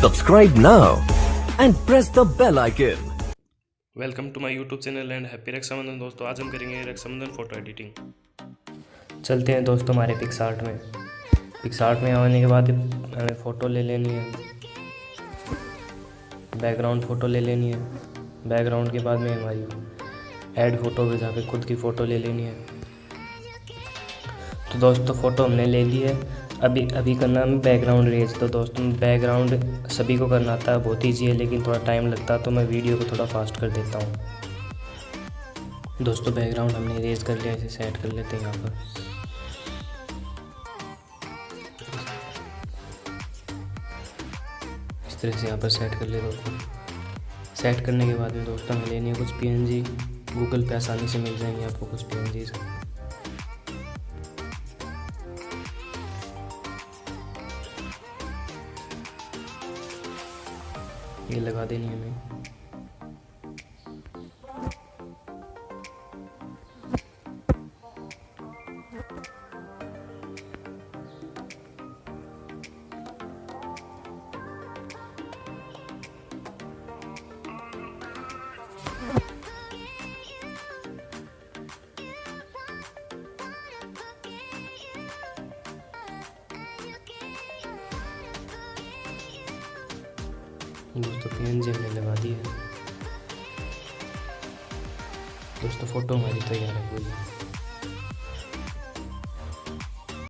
Subscribe now and press the bell icon. Welcome to my YouTube channel and happy Raksha Bandhan. दोस्तों आज हम करेंगे Rakshabandhan photo editing. चलते हैं दोस्तों हमारे पिक्सआर्ट में। पिक्सआर्ट में आने के बाद हमें फ़ोटो ले लेनी है, बैकग्राउंड फ़ोटो ले लेनी है। बैकग्राउंड के बाद में हमारी ऐड फ़ोटो पे जाके खुद की फ़ोटो ले लेनी है। तो दोस्तों फ़ोटो हमने ले ली है। अभी करना है बैकग्राउंड रेज। तो दोस्तों बैकग्राउंड सभी को करना आता है, बहुत ईजी है, लेकिन थोड़ा टाइम लगता है, तो मैं वीडियो को थोड़ा फास्ट कर देता हूँ। दोस्तों बैकग्राउंड हमने रेज कर लिया, इसे सेट कर लेते हैं यहाँ पर। इस तरह से यहाँ पर सेट कर ले दोस्तों। सेट करने के बाद में दोस्तों हमें लेनी है कुछ PNG। गूगल पे आसानी से मिल जाएंगे आपको कुछ PNG। ये लगा देनी है हमें। दोस्तों PNG हमने लगा दी है। दोस्तों फ़ोटो हमारी तैयार है पूरी।